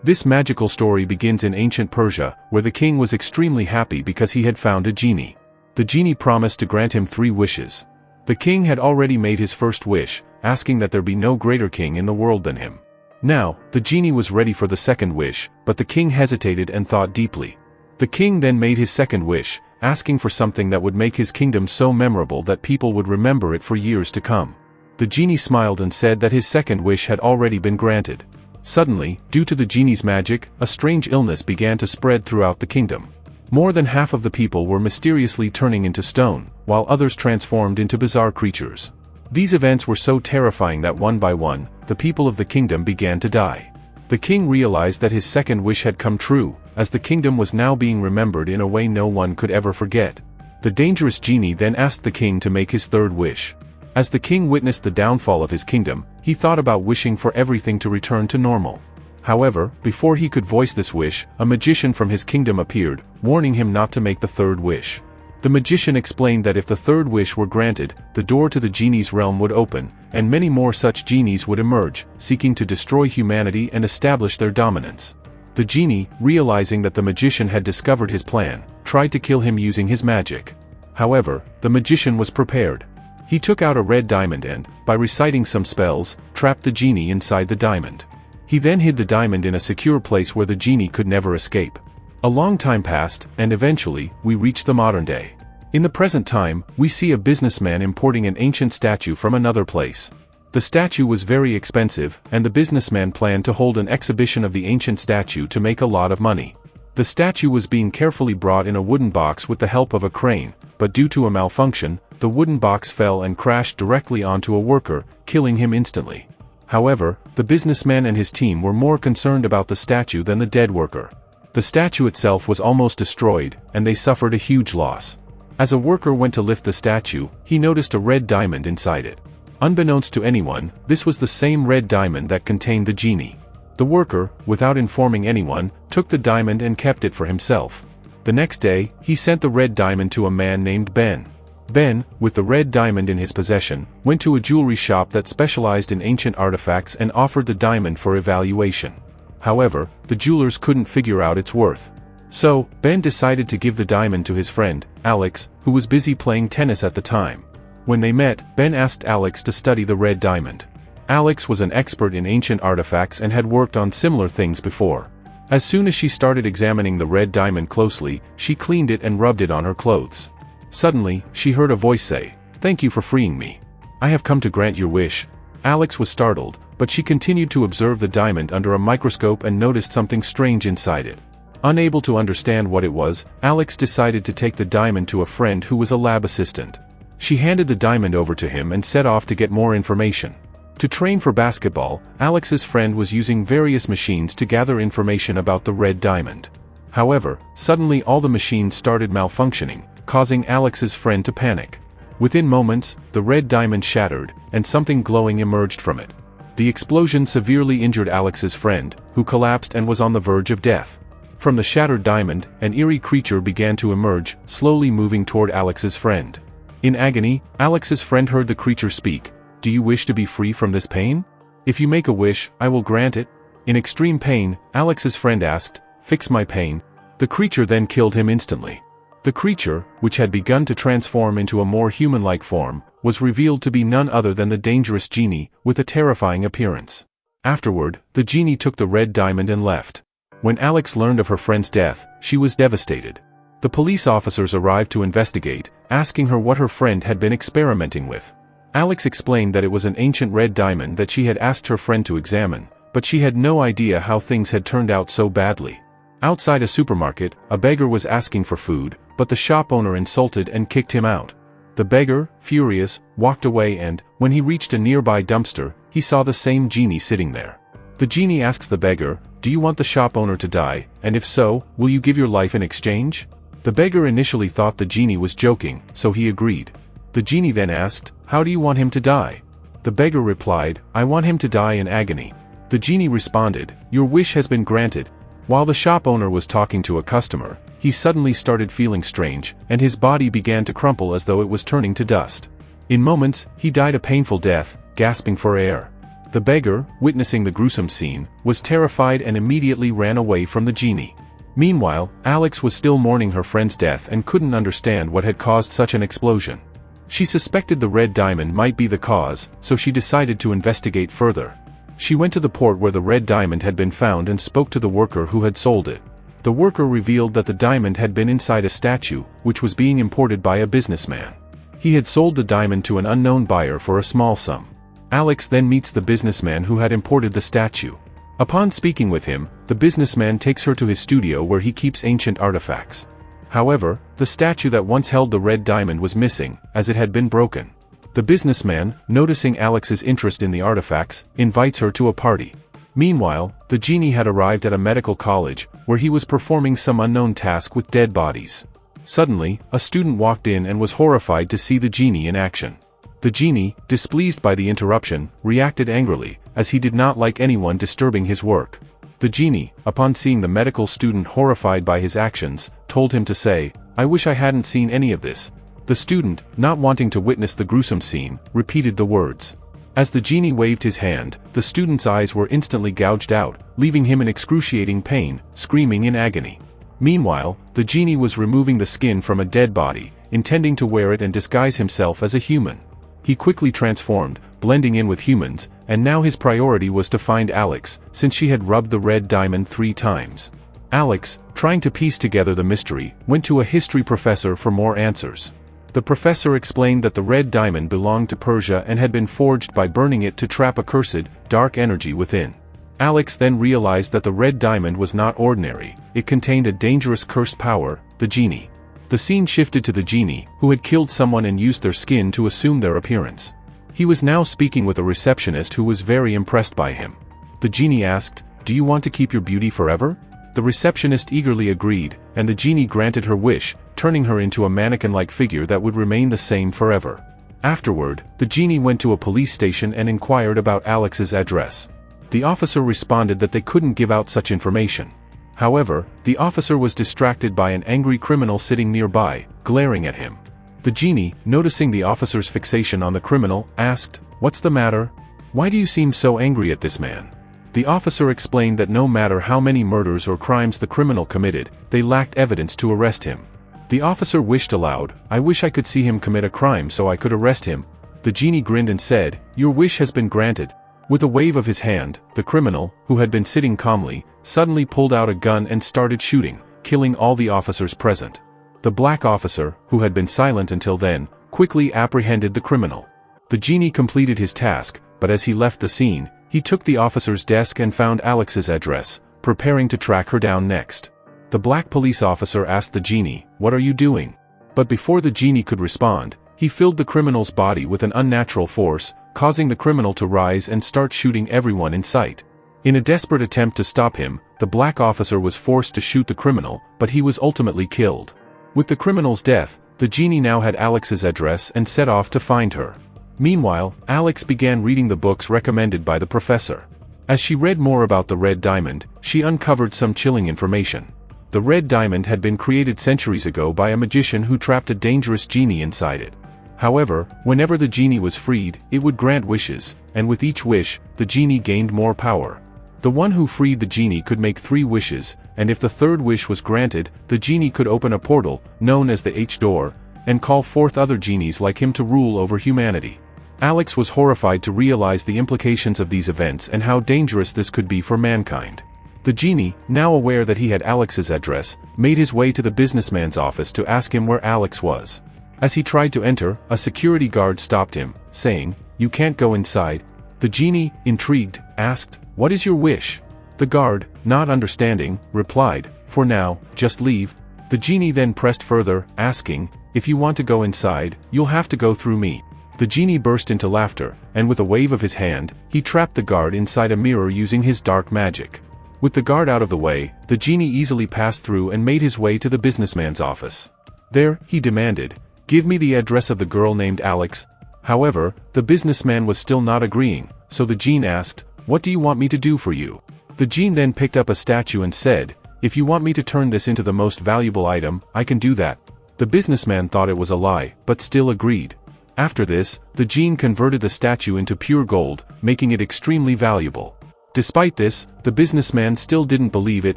This magical story begins in ancient Persia, where the king was extremely happy because he had found a genie. The genie promised to grant him 3 wishes. The king had already made his first wish, asking that there be no greater king in the world than him. Now, the genie was ready for the second wish, but the king hesitated and thought deeply. The king then made his second wish, asking for something that would make his kingdom so memorable that people would remember it for years to come. The genie smiled and said that his second wish had already been granted. Suddenly, due to the genie's magic, a strange illness began to spread throughout the kingdom. More than half of the people were mysteriously turning into stone, while others transformed into bizarre creatures. These events were so terrifying that one by one, the people of the kingdom began to die. The king realized that his second wish had come true, as the kingdom was now being remembered in a way no one could ever forget. The dangerous genie then asked the king to make his third wish. As the king witnessed the downfall of his kingdom, he thought about wishing for everything to return to normal. However, before he could voice this wish, a magician from his kingdom appeared, warning him not to make the third wish. The magician explained that if the third wish were granted, the door to the genie's realm would open, and many more such genies would emerge, seeking to destroy humanity and establish their dominance. The genie, realizing that the magician had discovered his plan, tried to kill him using his magic. However, the magician was prepared. He took out a red diamond and, by reciting some spells, trapped the genie inside the diamond. He then hid the diamond in a secure place where the genie could never escape. A long time passed, and eventually, we reached the modern day. In the present time, we see a businessman importing an ancient statue from another place. The statue was very expensive, and the businessman planned to hold an exhibition of the ancient statue to make a lot of money. The statue was being carefully brought in a wooden box with the help of a crane, but due to a malfunction, the wooden box fell and crashed directly onto a worker, killing him instantly. However, the businessman and his team were more concerned about the statue than the dead worker. The statue itself was almost destroyed, and they suffered a huge loss. As a worker went to lift the statue, he noticed a red diamond inside it. Unbeknownst to anyone, this was the same red diamond that contained the genie. The worker, without informing anyone, took the diamond and kept it for himself. The next day, he sent the red diamond to a man named Ben. Ben, with the red diamond in his possession, went to a jewelry shop that specialized in ancient artifacts and offered the diamond for evaluation. However, the jewelers couldn't figure out its worth. So, Ben decided to give the diamond to his friend, Alex, who was busy playing tennis at the time. When they met, Ben asked Alex to study the red diamond. Alex was an expert in ancient artifacts and had worked on similar things before. As soon as she started examining the red diamond closely, she cleaned it and rubbed it on her clothes. Suddenly, she heard a voice say, "Thank you for freeing me. I have come to grant your wish." Alex was startled, but she continued to observe the diamond under a microscope and noticed something strange inside it. Unable to understand what it was, Alex decided to take the diamond to a friend who was a lab assistant. She handed the diamond over to him and set off to get more information. To train for basketball, Alex's friend was using various machines to gather information about the red diamond. However, suddenly all the machines started malfunctioning, causing Alex's friend to panic. Within moments, the red diamond shattered, and something glowing emerged from it. The explosion severely injured Alex's friend, who collapsed and was on the verge of death. From the shattered diamond, an eerie creature began to emerge, slowly moving toward Alex's friend. In agony, Alex's friend heard the creature speak, "Do you wish to be free from this pain? If you make a wish, I will grant it." In extreme pain, Alex's friend asked, "Fix my pain." The creature then killed him instantly. The creature, which had begun to transform into a more human-like form, was revealed to be none other than the dangerous genie, with a terrifying appearance. Afterward, the genie took the red diamond and left. When Alex learned of her friend's death, she was devastated. The police officers arrived to investigate, asking her what her friend had been experimenting with. Alex explained that it was an ancient red diamond that she had asked her friend to examine, but she had no idea how things had turned out so badly. Outside a supermarket, a beggar was asking for food, but the shop owner insulted and kicked him out. The beggar, furious, walked away and, when he reached a nearby dumpster, he saw the same genie sitting there. The genie asks the beggar, "Do you want the shop owner to die, and if so, will you give your life in exchange?" The beggar initially thought the genie was joking, so he agreed. The genie then asked, "How do you want him to die?" The beggar replied, "I want him to die in agony." The genie responded, "Your wish has been granted." While the shop owner was talking to a customer, he suddenly started feeling strange, and his body began to crumple as though it was turning to dust. In moments, he died a painful death, gasping for air. The beggar, witnessing the gruesome scene, was terrified and immediately ran away from the genie. Meanwhile, Alex was still mourning her friend's death and couldn't understand what had caused such an explosion. She suspected the red diamond might be the cause, so she decided to investigate further. She went to the port where the red diamond had been found and spoke to the worker who had sold it. The worker revealed that the diamond had been inside a statue, which was being imported by a businessman. He had sold the diamond to an unknown buyer for a small sum. Alex then meets the businessman who had imported the statue. Upon speaking with him, the businessman takes her to his studio where he keeps ancient artifacts. However, the statue that once held the red diamond was missing, as it had been broken. The businessman, noticing Alex's interest in the artifacts, invites her to a party. Meanwhile, the genie had arrived at a medical college, where he was performing some unknown task with dead bodies. Suddenly, a student walked in and was horrified to see the genie in action. The genie, displeased by the interruption, reacted angrily, as he did not like anyone disturbing his work. The genie, upon seeing the medical student horrified by his actions, told him to say, "I wish I hadn't seen any of this." The student, not wanting to witness the gruesome scene, repeated the words. As the genie waved his hand, the student's eyes were instantly gouged out, leaving him in excruciating pain, screaming in agony. Meanwhile, the genie was removing the skin from a dead body, intending to wear it and disguise himself as a human. He quickly transformed, blending in with humans, and now his priority was to find Alex, since she had rubbed the red diamond 3 times. Alex, trying to piece together the mystery, went to a history professor for more answers. The professor explained that the red diamond belonged to Persia and had been forged by burning it to trap a cursed, dark energy within. Alex then realized that the red diamond was not ordinary, it contained a dangerous cursed power, the genie. The scene shifted to the genie, who had killed someone and used their skin to assume their appearance. He was now speaking with a receptionist who was very impressed by him. The genie asked, "Do you want to keep your beauty forever?" The receptionist eagerly agreed, and the genie granted her wish, turning her into a mannequin-like figure that would remain the same forever. Afterward, the genie went to a police station and inquired about Alex's address. The officer responded that they couldn't give out such information. However, the officer was distracted by an angry criminal sitting nearby, glaring at him. The genie, noticing the officer's fixation on the criminal, asked, "What's the matter? Why do you seem so angry at this man?" The officer explained that no matter how many murders or crimes the criminal committed, they lacked evidence to arrest him. The officer wished aloud, "I wish I could see him commit a crime so I could arrest him." The genie grinned and said, "Your wish has been granted." With a wave of his hand, the criminal, who had been sitting calmly, suddenly pulled out a gun and started shooting, killing all the officers present. The black officer, who had been silent until then, quickly apprehended the criminal. The genie completed his task, but as he left the scene, he took the officer's desk and found Alex's address, preparing to track her down next. The black police officer asked the genie, "What are you doing?" But before the genie could respond, he filled the criminal's body with an unnatural force, causing the criminal to rise and start shooting everyone in sight. In a desperate attempt to stop him, the black officer was forced to shoot the criminal, but he was ultimately killed. With the criminal's death, the genie now had Alex's address and set off to find her. Meanwhile, Alex began reading the books recommended by the professor. As she read more about the red diamond, she uncovered some chilling information. The red diamond had been created centuries ago by a magician who trapped a dangerous genie inside it. However, whenever the genie was freed, it would grant wishes, and with each wish, the genie gained more power. The one who freed the genie could make 3 wishes, and if the 3rd wish was granted, the genie could open a portal, known as the H-door, and call forth other genies like him to rule over humanity. Alex was horrified to realize the implications of these events and how dangerous this could be for mankind. The genie, now aware that he had Alex's address, made his way to the businessman's office to ask him where Alex was. As he tried to enter, a security guard stopped him, saying, "You can't go inside." The genie, intrigued, asked, "What is your wish?" The guard, not understanding, replied, "For now, just leave." The genie then pressed further, asking, "If you want to go inside, you'll have to go through me." The genie burst into laughter, and with a wave of his hand, he trapped the guard inside a mirror using his dark magic. With the guard out of the way, the genie easily passed through and made his way to the businessman's office. There, he demanded, "Give me the address of the girl named Alex." However, the businessman was still not agreeing, so the genie asked, "What do you want me to do for you?" The genie then picked up a statue and said, "If you want me to turn this into the most valuable item, I can do that." The businessman thought it was a lie, but still agreed. After this, the Jinn converted the statue into pure gold, making it extremely valuable. Despite this, the businessman still didn't believe it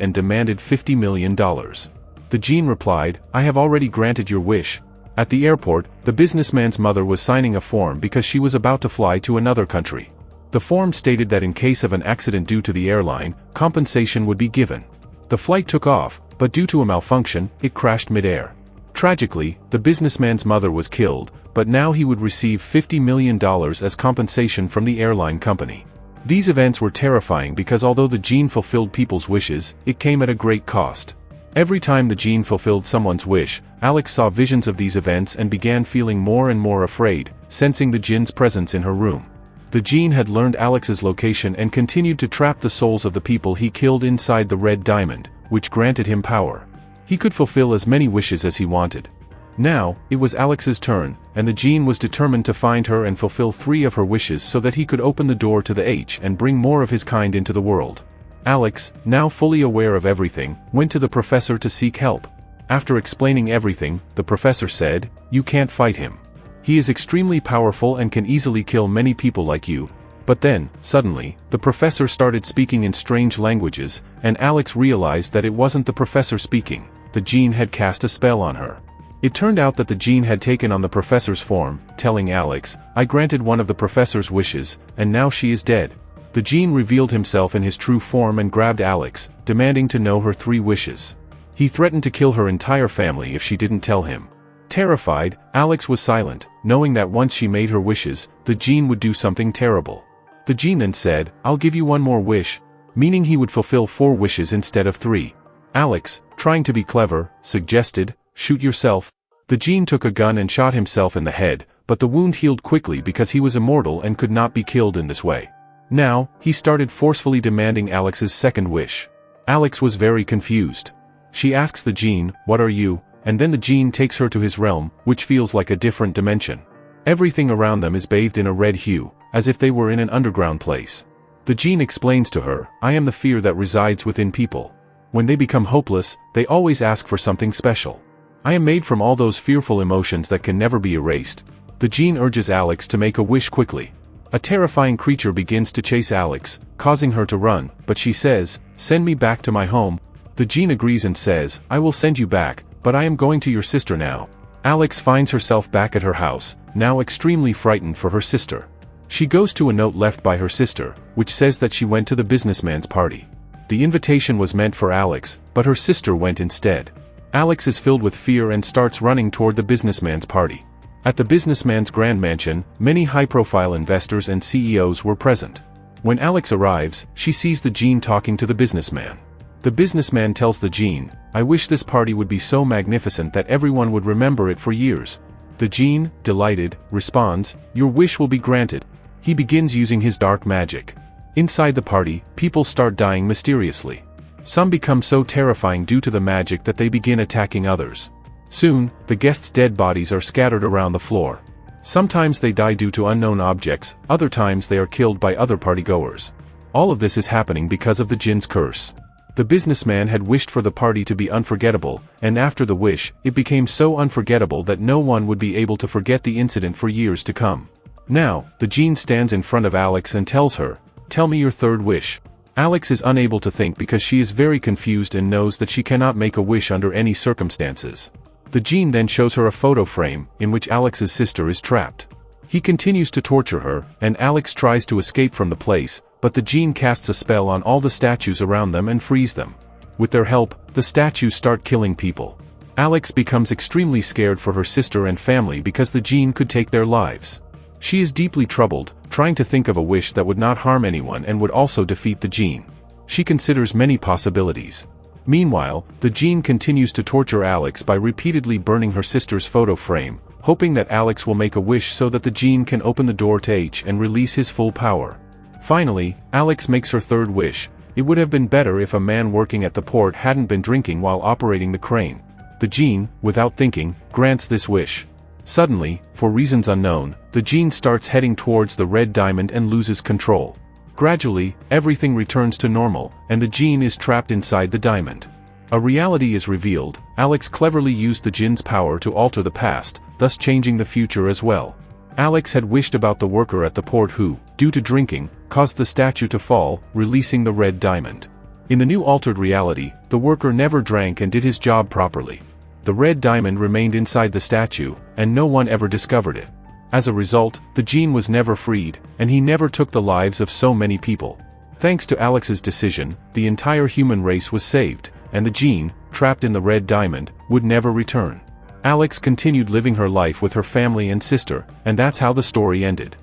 and demanded $50 million. The Jinn replied, "I have already granted your wish." At the airport, the businessman's mother was signing a form because she was about to fly to another country. The form stated that in case of an accident due to the airline, compensation would be given. The flight took off, but due to a malfunction, it crashed mid-air. Tragically, the businessman's mother was killed, but now he would receive $50 million as compensation from the airline company. These events were terrifying because although the Jinn fulfilled people's wishes, it came at a great cost. Every time the Jinn fulfilled someone's wish, Alex saw visions of these events and began feeling more and more afraid, sensing the Jinn's presence in her room. The Jinn had learned Alex's location and continued to trap the souls of the people he killed inside the red diamond, which granted him power. He could fulfill as many wishes as he wanted. Now, it was Alex's turn, and the Jinn was determined to find her and fulfill 3 of her wishes so that he could open the door to the H and bring more of his kind into the world. Alex, now fully aware of everything, went to the professor to seek help. After explaining everything, the professor said, "You can't fight him. He is extremely powerful and can easily kill many people like you." But then, suddenly, the professor started speaking in strange languages, and Alex realized that it wasn't the professor speaking. The Jinn had cast a spell on her. It turned out that the Jinn had taken on the professor's form, telling Alex, "I granted one of the professor's wishes, and now she is dead." The Jinn revealed himself in his true form and grabbed Alex, demanding to know her 3 wishes. He threatened to kill her entire family if she didn't tell him. Terrified, Alex was silent, knowing that once she made her wishes, the Jinn would do something terrible. The Jinn then said, "I'll give you one more wish," meaning he would fulfill 4 wishes instead of 3. Alex, trying to be clever, suggested, "Shoot yourself." The Jinn took a gun and shot himself in the head, but the wound healed quickly because he was immortal and could not be killed in this way. Now, he started forcefully demanding Alex's second wish. Alex was very confused. She asks the Jinn, "What are you?" and then the Jinn takes her to his realm, which feels like a different dimension. Everything around them is bathed in a red hue, as if they were in an underground place. The Jinn explains to her, "I am the fear that resides within people. When they become hopeless, they always ask for something special. I am made from all those fearful emotions that can never be erased." The Jinn urges Alex to make a wish quickly. A terrifying creature begins to chase Alex, causing her to run, but she says, "Send me back to my home." The Jinn agrees and says, "I will send you back, but I am going to your sister now." Alex finds herself back at her house, now extremely frightened for her sister. She goes to a note left by her sister, which says that she went to the businessman's party. The invitation was meant for Alex, but her sister went instead. Alex is filled with fear and starts running toward the businessman's party. At the businessman's grand mansion, many high-profile investors and CEOs were present. When Alex arrives, she sees the Jinn talking to the businessman. The businessman tells the Jinn, "I wish this party would be so magnificent that everyone would remember it for years." The Jinn, delighted, responds, "Your wish will be granted." He begins using his dark magic. Inside the party, people start dying mysteriously. Some become so terrifying due to the magic that they begin attacking others. Soon, the guests' dead bodies are scattered around the floor. Sometimes they die due to unknown objects, other times they are killed by other partygoers. All of this is happening because of the Jinn's curse. The businessman had wished for the party to be unforgettable, and after the wish, it became so unforgettable that no one would be able to forget the incident for years to come. Now, the Jinn stands in front of Alex and tells her, "Tell me your third wish." Alex is unable to think because she is very confused and knows that she cannot make a wish under any circumstances. The Jinn then shows her a photo frame, in which Alex's sister is trapped. He continues to torture her, and Alex tries to escape from the place, but the Jinn casts a spell on all the statues around them and frees them. With their help, the statues start killing people. Alex becomes extremely scared for her sister and family because the Jinn could take their lives. She is deeply troubled, trying to think of a wish that would not harm anyone and would also defeat the Jinn. She considers many possibilities. Meanwhile, the Jinn continues to torture Alex by repeatedly burning her sister's photo frame, hoping that Alex will make a wish so that the Jinn can open the door to H and release his full power. Finally, Alex makes her third wish. It would have been better if a man working at the port hadn't been drinking while operating the crane. The Jinn, without thinking, grants this wish. Suddenly, for reasons unknown, the Jinn starts heading towards the red diamond and loses control. Gradually, everything returns to normal, and the Jinn is trapped inside the diamond. A reality is revealed. Alex cleverly used the Jinn's power to alter the past, thus changing the future as well. Alex had wished about the worker at the port who, due to drinking, caused the statue to fall, releasing the red diamond. In the new altered reality, the worker never drank and did his job properly. The red diamond remained inside the statue, and no one ever discovered it. As a result, the gene was never freed, and he never took the lives of so many people. Thanks to Alex's decision, the entire human race was saved, and the gene, trapped in the red diamond, would never return. Alex continued living her life with her family and sister, and that's how the story ended.